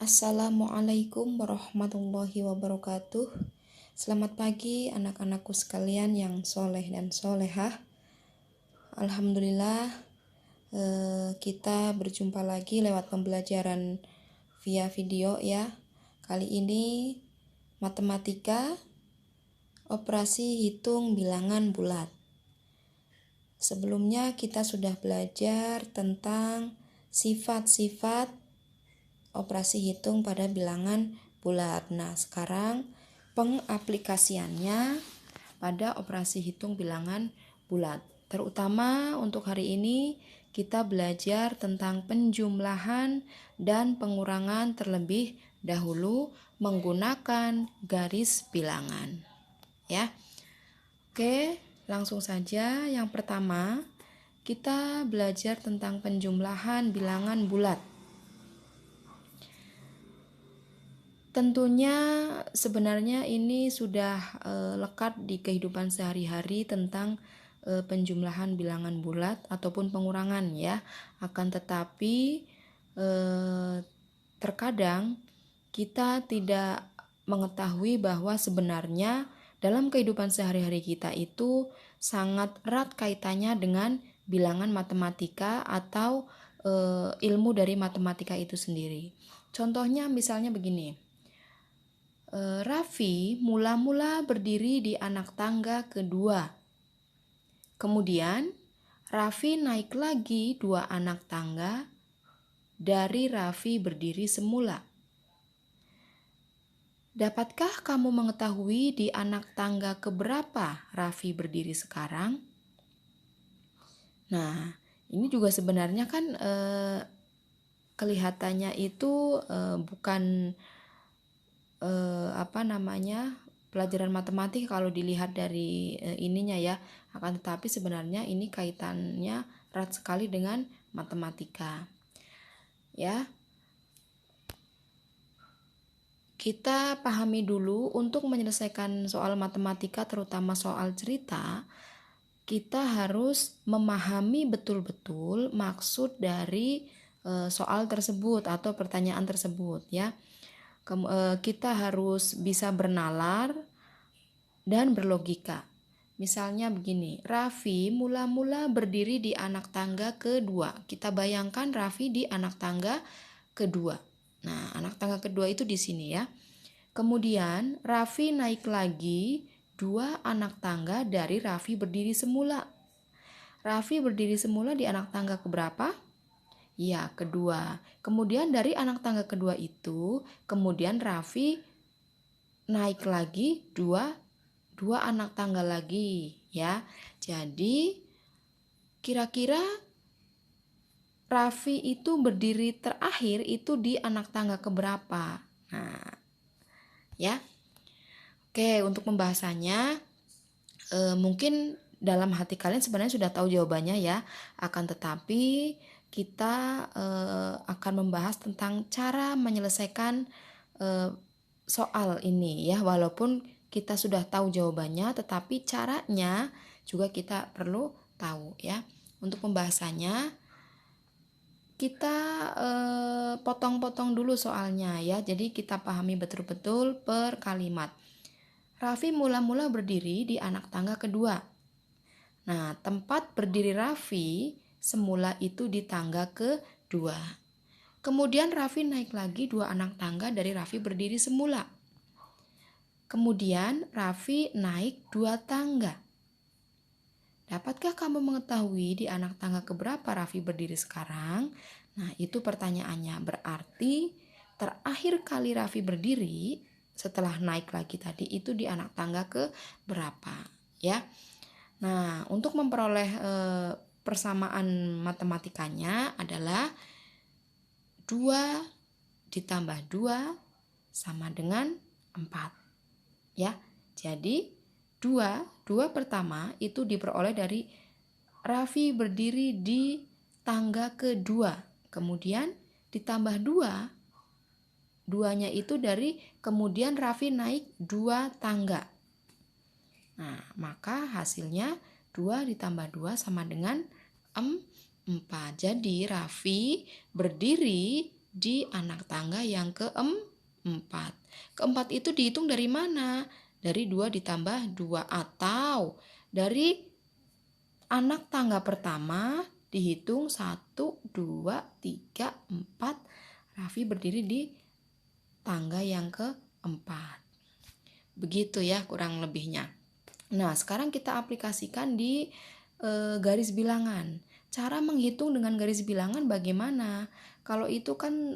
Assalamualaikum warahmatullahi wabarakatuh. Selamat pagi anak-anakku sekalian yang soleh dan solehah. Alhamdulillah kita berjumpa lagi lewat pembelajaran via video ya. Kali ini matematika, operasi hitung bilangan bulat. Sebelumnya kita sudah belajar tentang sifat-sifat operasi hitung pada bilangan bulat. Nah, sekarang pengaplikasiannya pada operasi hitung bilangan bulat. Terutama untuk hari ini kita belajar tentang penjumlahan dan pengurangan terlebih dahulu menggunakan garis bilangan. Ya. Oke, langsung saja. Yang pertama, kita belajar tentang penjumlahan bilangan bulat. Tentunya sebenarnya ini sudah lekat di kehidupan sehari-hari tentang penjumlahan bilangan bulat ataupun pengurangan ya. Akan tetapi terkadang kita tidak mengetahui bahwa sebenarnya dalam kehidupan sehari-hari kita itu sangat erat kaitannya dengan bilangan matematika atau ilmu dari matematika itu sendiri. Contohnya misalnya begini. Raffi mula-mula berdiri di anak tangga kedua. Kemudian Raffi naik lagi 2 anak tangga dari Raffi berdiri semula. Dapatkah kamu mengetahui di anak tangga keberapa Raffi berdiri sekarang? Nah, ini juga sebenarnya kan kelihatannya itu bukan pelajaran matematik kalau dilihat dari ininya ya, akan tetapi sebenarnya ini kaitannya erat sekali dengan matematika ya. Kita pahami dulu untuk menyelesaikan soal matematika, terutama soal cerita, kita harus memahami betul-betul maksud dari soal tersebut atau pertanyaan tersebut ya. Kita harus bisa bernalar dan berlogika. Misalnya begini, Raffi mula-mula berdiri di anak tangga kedua. Kita bayangkan Raffi di anak tangga kedua. Nah, anak tangga kedua itu di sini ya. Kemudian Raffi naik lagi 2 anak tangga dari Raffi berdiri semula. Raffi berdiri semula di anak tangga keberapa? Ya, kedua. Kemudian dari anak tangga kedua itu, kemudian Raffi naik lagi dua anak tangga lagi ya. Jadi kira-kira Raffi itu berdiri terakhir itu di anak tangga keberapa? Nah, ya. Oke, untuk pembahasannya mungkin dalam hati kalian sebenarnya sudah tahu jawabannya ya. Akan tetapi kita akan membahas tentang cara menyelesaikan soal ini ya. Walaupun kita sudah tahu jawabannya, tetapi caranya juga kita perlu tahu ya. Untuk pembahasannya kita potong-potong dulu soalnya ya. Jadi kita pahami betul-betul per kalimat. Raffi mula-mula berdiri di anak tangga kedua. Nah, tempat berdiri Raffi semula itu di tangga kedua. Kemudian Raffi naik lagi 2 anak tangga dari Raffi berdiri semula. Kemudian Raffi naik 2 tangga. Dapatkah kamu mengetahui di anak tangga keberapa Raffi berdiri sekarang? Nah, itu pertanyaannya. Berarti terakhir kali Raffi berdiri setelah naik lagi tadi itu di anak tangga ke berapa ya. Nah, untuk memperoleh persamaan matematikanya adalah 2 ditambah 2 sama dengan 4 ya. Jadi 2 pertama itu diperoleh dari Raffi berdiri di tangga kedua. Kemudian ditambah 2, 2-nya itu dari kemudian Raffi naik 2 tangga. Nah, maka hasilnya 2 ditambah 2 sama dengan 4. Jadi Raffi berdiri di anak tangga yang keempat. Keempat itu dihitung dari mana? Dari 2 ditambah 2 atau dari anak tangga pertama dihitung 1, 2, 3, 4. Raffi berdiri di tangga yang keempat. Begitu ya kurang lebihnya. Nah, sekarang kita aplikasikan di garis bilangan. Cara menghitung dengan garis bilangan bagaimana? Kalau itu kan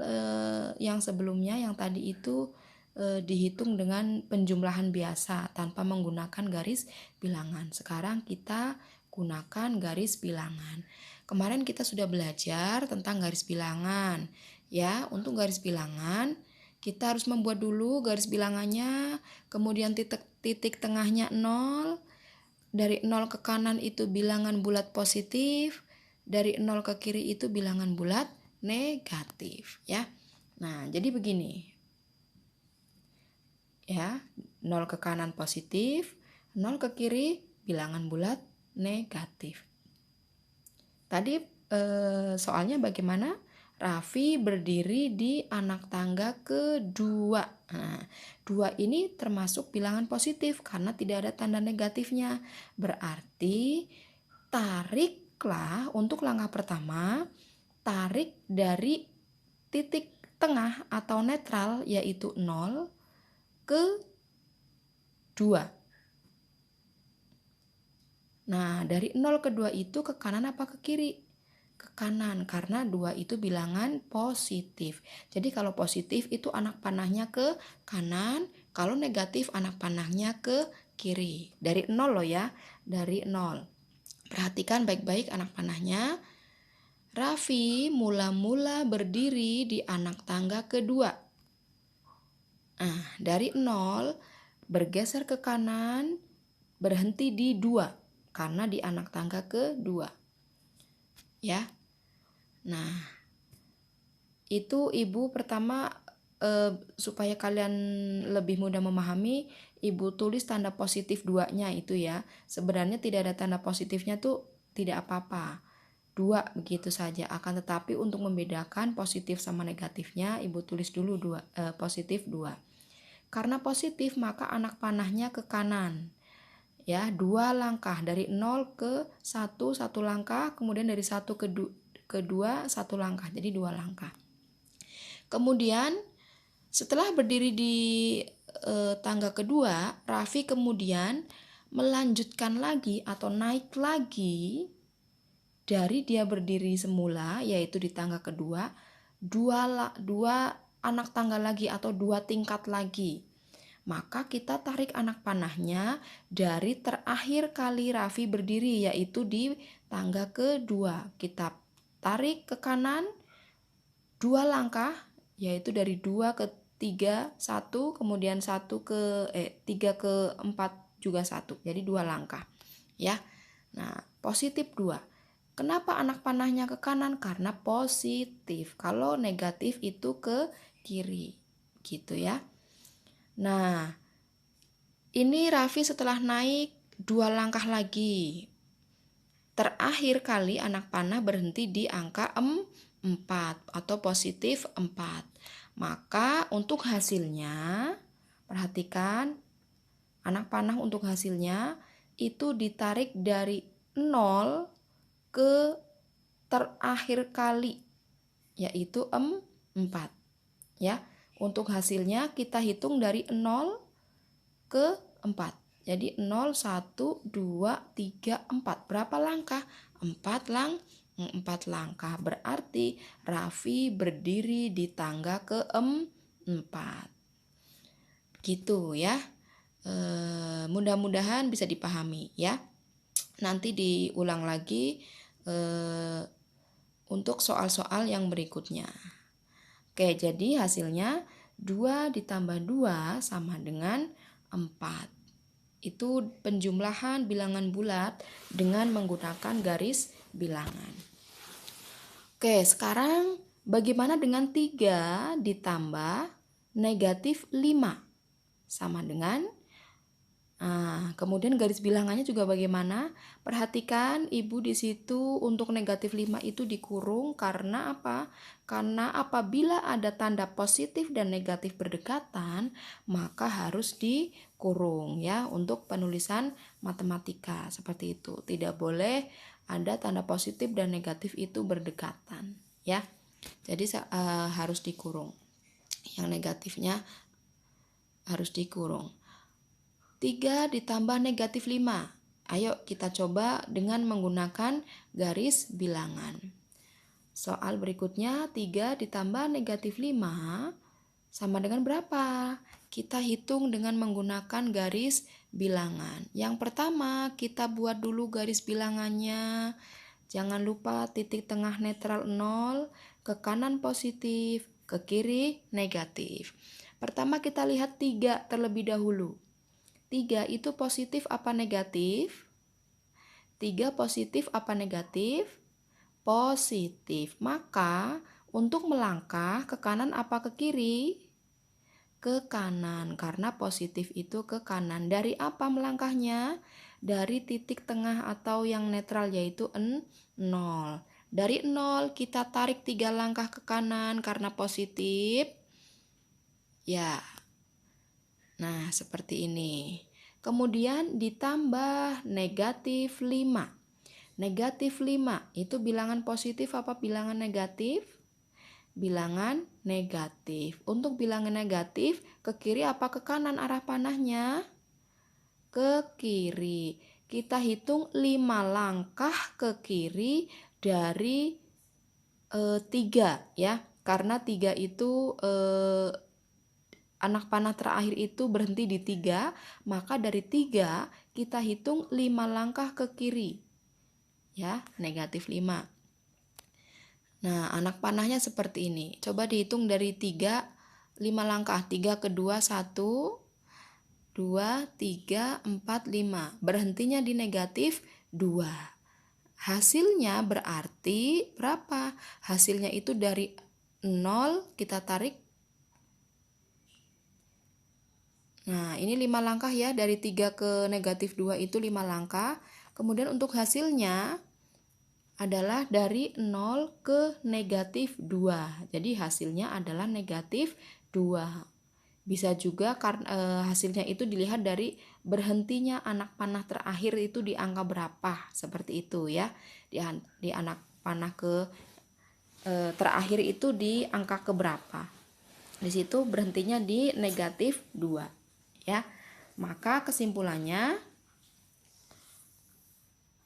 yang sebelumnya yang tadi itu dihitung dengan penjumlahan biasa tanpa menggunakan garis bilangan. Sekarang kita gunakan garis bilangan. Kemarin kita sudah belajar tentang garis bilangan. Ya, untuk garis bilangan kita harus membuat dulu garis bilangannya, kemudian titik tengahnya 0. Dari 0 ke kanan itu bilangan bulat positif, dari 0 ke kiri itu bilangan bulat negatif ya. Nah, jadi begini. Ya, 0 ke kanan positif, 0 ke kiri bilangan bulat negatif. Tadi soalnya bagaimana? Raffi berdiri di anak tangga kedua. Nah, 2 ini termasuk bilangan positif karena tidak ada tanda negatifnya. Berarti tariklah untuk langkah pertama, tarik dari titik tengah atau netral yaitu 0 ke 2. Nah, dari 0 ke 2 itu ke kanan apa ke kiri? Ke kanan, karena 2 itu bilangan positif. Jadi kalau positif itu anak panahnya ke kanan, kalau negatif anak panahnya ke kiri. Dari 0 loh ya, dari 0. Perhatikan baik-baik anak panahnya. Raffi mula-mula berdiri di anak tangga kedua. Nah, dari 0 bergeser ke kanan, berhenti di 2 karena di anak tangga kedua. Ya. Nah, itu Ibu pertama supaya kalian lebih mudah memahami, Ibu tulis tanda positif 2-nya itu ya. Sebenarnya tidak ada tanda positifnya tuh tidak apa-apa. 2 begitu saja. Akan tetapi untuk membedakan positif sama negatifnya, Ibu tulis dulu positif 2. Karena positif maka anak panahnya ke kanan. Ya, 2 langkah dari 0 ke 1 langkah, kemudian dari 1 ke 2 1 langkah. Jadi 2 langkah. Kemudian setelah berdiri di tangga kedua, Raffi kemudian melanjutkan lagi atau naik lagi dari dia berdiri semula yaitu di tangga kedua, 2 anak tangga lagi atau 2 tingkat lagi. Maka kita tarik anak panahnya dari terakhir kali Raffi berdiri yaitu di tangga kedua. Kita tarik ke kanan 2 langkah yaitu dari 2 ke 3 1, kemudian 3 ke 4 juga 1. Jadi 2 langkah. Ya. Nah, positif 2. Kenapa anak panahnya ke kanan? Karena positif. Kalau negatif itu ke kiri. Gitu ya. Nah, ini Raffi setelah naik 2 langkah lagi. Terakhir kali anak panah berhenti di angka 4 atau positif 4. Maka untuk hasilnya, perhatikan anak panah untuk hasilnya itu ditarik dari 0 ke terakhir kali yaitu 4. Ya. Untuk hasilnya kita hitung dari 0 ke 4. Jadi 0, 1, 2, 3, 4. Berapa langkah? 4 langkah. Berarti Raffi berdiri di tangga ke-4. Gitu ya. Mudah-mudahan bisa dipahami ya. Nanti diulang lagi untuk soal-soal yang berikutnya. Oke, jadi hasilnya 2 ditambah 2 sama dengan 4. Itu penjumlahan bilangan bulat dengan menggunakan garis bilangan. Oke, sekarang bagaimana dengan 3 ditambah negatif 5? Sama dengan Nah, kemudian garis bilangannya juga bagaimana? Perhatikan ibu di situ untuk negatif 5 itu dikurung karena apa? Karena apabila ada tanda positif dan negatif berdekatan, maka harus dikurung ya untuk penulisan matematika seperti itu. Tidak boleh ada tanda positif dan negatif itu berdekatan ya. Jadi harus dikurung. Yang negatifnya harus dikurung. 3 ditambah negatif 5. Ayo kita coba dengan menggunakan garis bilangan. Soal berikutnya 3 ditambah negatif 5 sama dengan berapa? Kita hitung dengan menggunakan garis bilangan. Yang pertama kita buat dulu garis bilangannya. Jangan lupa titik tengah netral 0, ke kanan positif, ke kiri negatif. Pertama kita lihat 3 terlebih dahulu. 3 itu positif apa negatif? 3 positif apa negatif? Positif. Maka untuk melangkah ke kanan apa ke kiri? Ke kanan, karena positif itu ke kanan. Dari apa melangkahnya? Dari titik tengah atau yang netral yaitu 0. Dari 0 kita tarik 3 langkah ke kanan karena positif. Ya. Nah, seperti ini. Kemudian ditambah negatif 5. Negatif 5 itu bilangan positif apa bilangan negatif? Bilangan negatif. Untuk bilangan negatif, ke kiri apa ke kanan arah panahnya? Ke kiri. Kita hitung 5 langkah ke kiri dari 3 ya. Karena 3 itu anak panah terakhir itu berhenti di 3, maka dari 3 kita hitung 5 langkah ke kiri. Ya, negatif 5. Nah, anak panahnya seperti ini. Coba dihitung dari 3, 5 langkah. 3 ke 2, 1, 2, 3, 4, 5. Berhentinya di negatif 2. Hasilnya berarti berapa? Hasilnya itu dari 0 kita tarik. Nah, ini 5 langkah ya, dari 3 ke negatif 2 itu 5 langkah. Kemudian untuk hasilnya adalah dari 0 ke negatif 2. Jadi hasilnya adalah negatif 2. Bisa juga hasilnya itu dilihat dari berhentinya anak panah terakhir itu di angka berapa. Seperti itu ya. Di anak panah ke terakhir itu di angka keberapa. Di situ berhentinya di negatif 2. Ya, maka kesimpulannya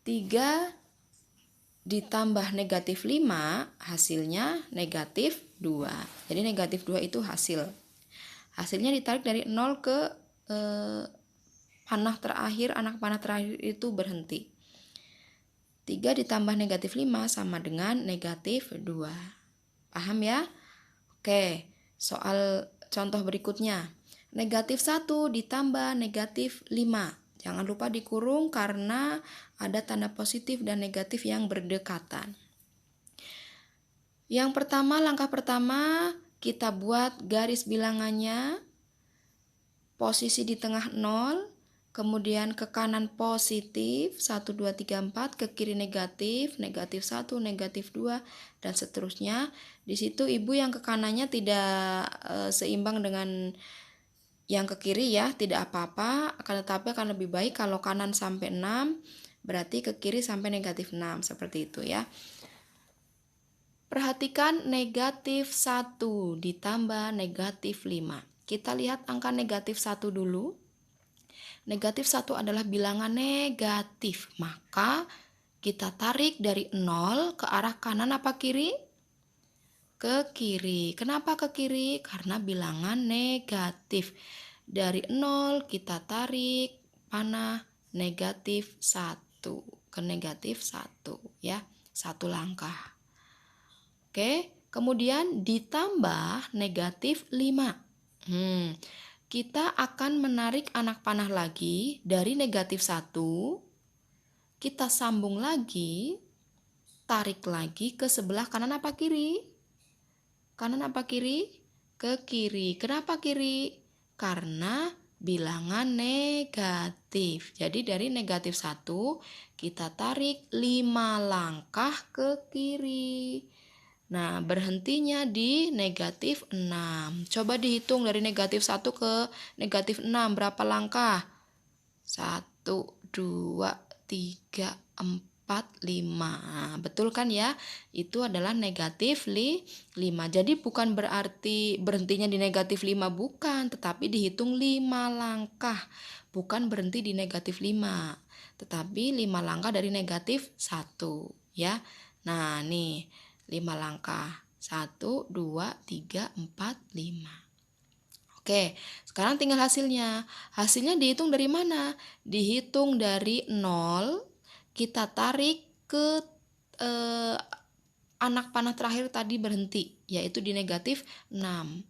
3 ditambah negatif 5 hasilnya negatif 2. Jadi negatif 2 itu hasil. Hasilnya ditarik dari 0 ke panah terakhir, anak panah terakhir itu berhenti. 3 ditambah negatif 5 sama dengan negatif 2. Paham ya? Oke, soal contoh berikutnya. Negatif 1 ditambah negatif 5. Jangan lupa dikurung karena ada tanda positif dan negatif yang berdekatan. Yang pertama, langkah pertama kita buat garis bilangannya. Posisi di tengah 0, kemudian ke kanan positif 1, 2, 3, 4, ke kiri negatif, negatif 1, negatif 2, dan seterusnya. Di situ ibu yang ke kanannya tidak seimbang dengan yang ke kiri ya, tidak apa-apa, akan tetapi akan lebih baik kalau kanan sampai 6, berarti ke kiri sampai negatif 6, seperti itu ya. Perhatikan negatif 1 ditambah negatif 5. Kita lihat angka negatif 1 dulu. Negatif 1 adalah bilangan negatif, maka kita tarik dari 0 ke arah kanan apa kiri? Ke kiri. Kenapa ke kiri? Karena bilangan negatif. Dari 0 kita tarik panah negatif 1 ke negatif 1 ya. 1 langkah. Oke, kemudian ditambah negatif 5. Kita akan menarik anak panah lagi dari negatif 1. Kita sambung lagi, tarik lagi ke sebelah kanan apa kiri? Kanan apa kiri? Ke kiri. Kenapa kiri? Karena bilangan negatif. Jadi dari negatif 1 kita tarik 5 langkah ke kiri. Nah, berhentinya di negatif 6. Coba dihitung dari negatif 1 ke negatif 6 berapa langkah? 1, 2, 3, 4, 5. Nah, betul kan ya? Itu adalah negatif 5. Jadi bukan berarti berhentinya di negatif 5, bukan. Tetapi dihitung 5 langkah. Bukan berhenti di negatif 5. Tetapi 5 langkah dari negatif 1. Ya. Nah, nih 5 langkah. 1, 2, 3, 4, 5. Oke, sekarang tinggal hasilnya. Hasilnya dihitung dari mana? Dihitung dari 0, kita tarik ke anak panah terakhir tadi berhenti, yaitu di negatif 6.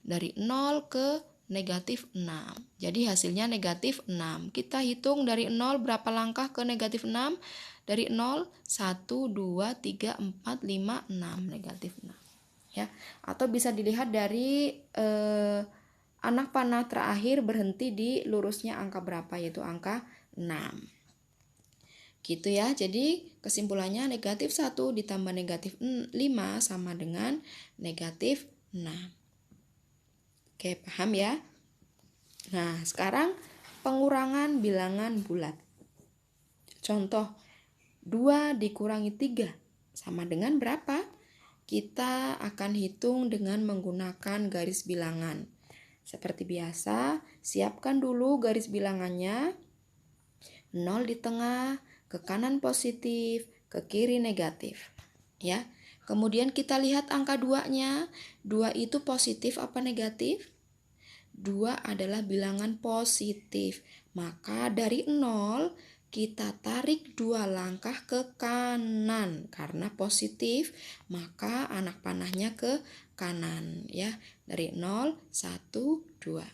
Dari 0 ke negatif 6. Jadi hasilnya negatif 6. Kita hitung dari 0 berapa langkah ke negatif 6? Dari 0, 1, 2, 3, 4, 5, 6. Negatif 6. Ya. Atau bisa dilihat dari anak panah terakhir berhenti di lurusnya angka berapa, yaitu angka 6. Gitu ya, jadi kesimpulannya negatif 1 ditambah negatif 5 sama dengan negatif 6. Oke, paham ya? Nah, sekarang pengurangan bilangan bulat. Contoh, 2 dikurangi 3 sama dengan berapa? Kita akan hitung dengan menggunakan garis bilangan. Seperti biasa, siapkan dulu garis bilangannya. 0 di tengah, ke kanan positif, ke kiri negatif. Ya. Kemudian kita lihat angka 2-nya. 2 itu positif apa negatif? 2 adalah bilangan positif. Maka dari 0 kita tarik 2 langkah ke kanan. Karena positif, maka anak panahnya ke kanan ya. Dari 0, 1, 2.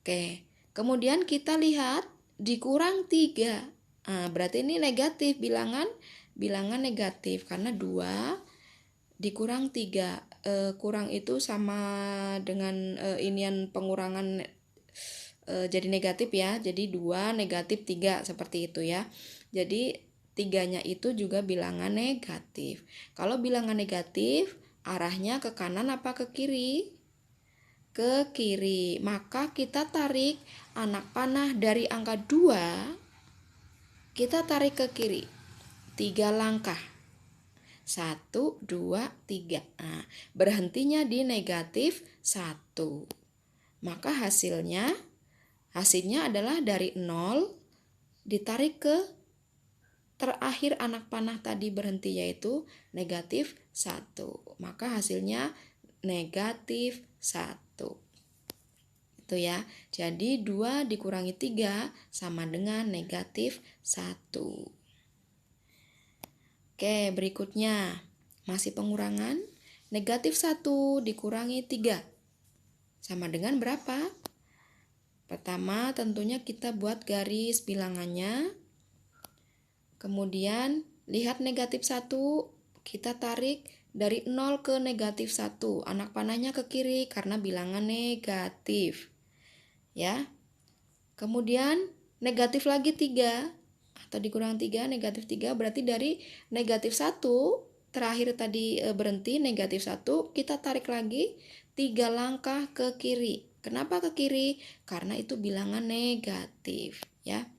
Oke, kemudian kita lihat dikurang 3. Nah, berarti ini negatif, bilangan negatif karena 2 dikurang 3. Kurang itu sama dengan inian pengurangan jadi negatif ya. Jadi 2 negatif 3 seperti itu ya. Jadi 3-nya itu juga bilangan negatif. Kalau bilangan negatif arahnya ke kanan apa ke kiri? Ke kiri. Maka kita tarik anak panah dari angka 2, kita tarik ke kiri 3 langkah. 1, 2, 3. Nah, berhentinya di negatif 1. Maka hasilnya adalah dari 0 ditarik ke terakhir anak panah tadi berhenti, yaitu negatif 1. Maka hasilnya negatif 1. Itu ya. Jadi 2 dikurangi 3 sama dengan negatif 1. Oke, berikutnya masih pengurangan. Negatif 1 dikurangi 3 sama dengan berapa? Pertama tentunya kita buat garis bilangannya. Kemudian lihat negatif 1, kita tarik dari 0 ke negatif 1. Anak panahnya ke kiri karena bilangan negatif. Ya. Kemudian negatif lagi 3 atau dikurang 3, negatif 3 berarti dari negatif 1 terakhir tadi berhenti negatif 1, kita tarik lagi 3 langkah ke kiri. Kenapa ke kiri? Karena itu bilangan negatif ya.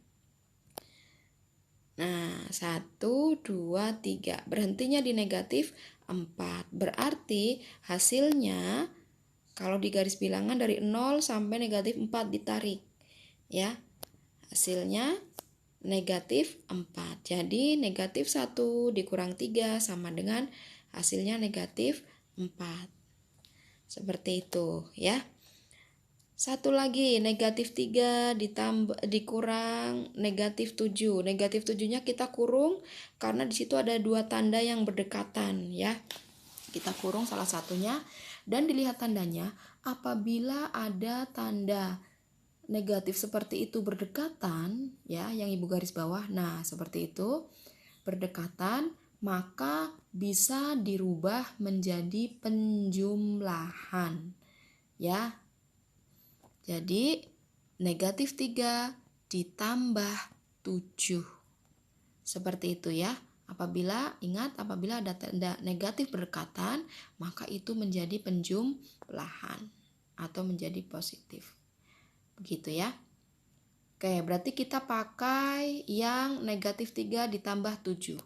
Nah, 1, 2, 3. Berhentinya di negatif 4. Berarti hasilnya kalau di garis bilangan dari 0 sampai negatif 4 ditarik. Ya. Hasilnya negatif 4. Jadi negatif 1 dikurang 3 sama dengan hasilnya negatif 4. Seperti itu ya. Satu lagi, negatif 3 dikurang negatif 7. Negatif 7-nya kita kurung karena di situ ada 2 tanda yang berdekatan ya. Kita kurung salah satunya dan dilihat tandanya. Apabila ada tanda negatif seperti itu berdekatan ya, yang ibu garis bawah. Nah, seperti itu berdekatan, maka bisa dirubah menjadi penjumlahan ya. Jadi negatif 3 ditambah 7. Seperti itu ya. Apabila ada tanda negatif berdekatan, maka itu menjadi penjumlahan atau menjadi positif. Begitu ya. Oke, berarti kita pakai yang negatif 3 ditambah 7.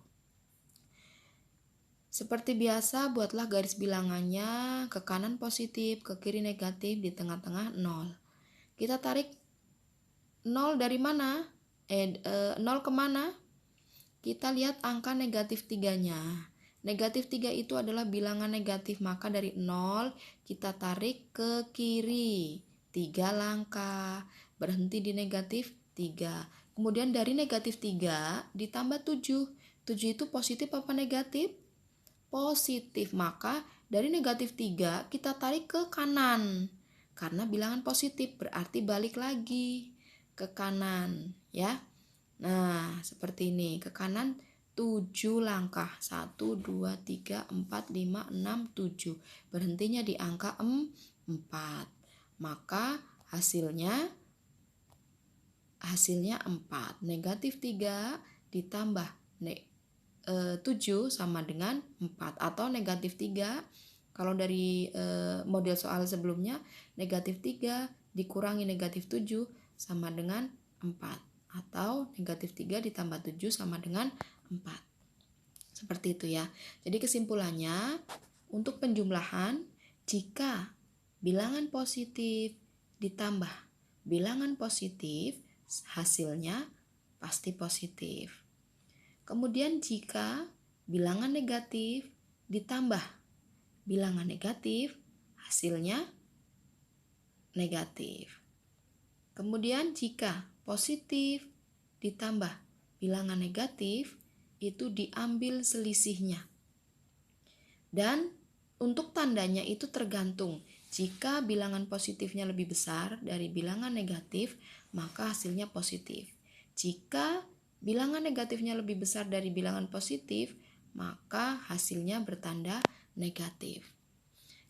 Seperti biasa, buatlah garis bilangannya, ke kanan positif, ke kiri negatif, di tengah-tengah 0. Kita tarik 0 dari mana? 0 kemana? Kita lihat angka negatif 3-nya. Negatif 3 itu adalah bilangan negatif, maka dari 0 kita tarik ke kiri 3 langkah, berhenti di negatif 3. Kemudian dari negatif 3 ditambah 7. 7 itu positif apa negatif? Positif, maka dari negatif 3 kita tarik ke kanan. Karena bilangan positif berarti balik lagi ke kanan ya. Nah, seperti ini, ke kanan 7 langkah. 1, 2, 3, 4, 5, 6, 7. Berhentinya di angka 4. Maka hasilnya 4. Negatif 3 ditambah 7 sama dengan 4. Atau negatif 3, kalau dari model soal sebelumnya, negatif 3 dikurangi negatif 7 sama dengan 4. Atau negatif 3 ditambah 7 sama dengan 4. Seperti itu ya. Jadi kesimpulannya, untuk penjumlahan, jika bilangan positif ditambah bilangan positif, hasilnya pasti positif. Kemudian jika bilangan negatif ditambah bilangan negatif, hasilnya negatif. Kemudian jika positif ditambah bilangan negatif, itu diambil selisihnya. Dan untuk tandanya itu tergantung. Jika bilangan positifnya lebih besar dari bilangan negatif, maka hasilnya positif. Jika bilangan negatifnya lebih besar dari bilangan positif, maka hasilnya bertanda negatif.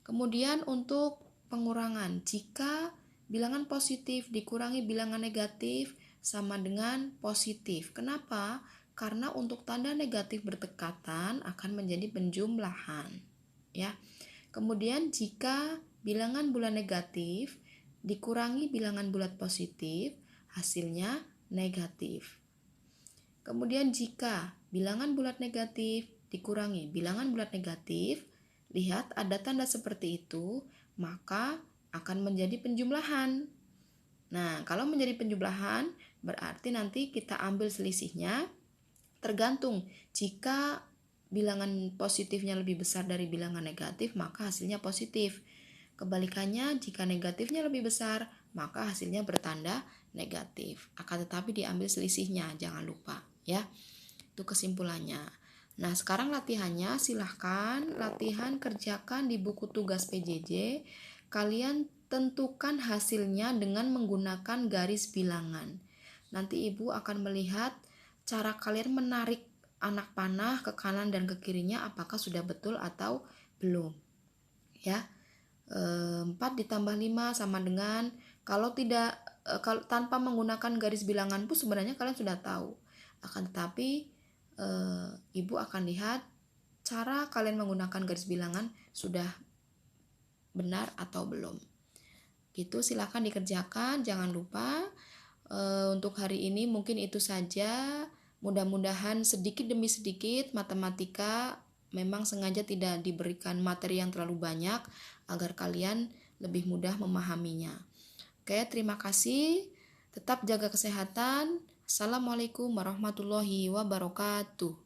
Kemudian untuk pengurangan, jika bilangan positif dikurangi bilangan negatif sama dengan positif. Kenapa? Karena untuk tanda negatif berdekatan akan menjadi penjumlahan, ya. Kemudian jika bilangan bulat negatif dikurangi bilangan bulat positif, hasilnya negatif. Kemudian jika bilangan bulat negatif dikurangi bilangan bulat negatif, lihat ada tanda seperti itu, maka akan menjadi penjumlahan. Nah, kalau menjadi penjumlahan, berarti nanti kita ambil selisihnya, tergantung. Jika bilangan positifnya lebih besar dari bilangan negatif, maka hasilnya positif. Kebalikannya, jika negatifnya lebih besar, maka hasilnya bertanda negatif. Akan tetapi diambil selisihnya, jangan lupa ya. Itu kesimpulannya. Nah, sekarang latihannya, silahkan latihan kerjakan di buku tugas PJJ. Kalian tentukan hasilnya dengan menggunakan garis bilangan. Nanti Ibu akan melihat cara kalian menarik anak panah ke kanan dan ke kirinya, apakah sudah betul atau belum. Ya, 4 ditambah 5 sama dengan, kalau tanpa menggunakan garis bilangan pun sebenarnya kalian sudah tahu. Akan tetapi Ibu akan lihat cara kalian menggunakan garis bilangan sudah benar atau belum. Gitu, silakan dikerjakan. Jangan lupa untuk hari ini mungkin itu saja. Mudah-mudahan sedikit demi sedikit matematika memang sengaja tidak diberikan materi yang terlalu banyak agar kalian lebih mudah memahaminya. Oke, terima kasih. Tetap jaga kesehatan. Assalamualaikum warahmatullahi wabarakatuh.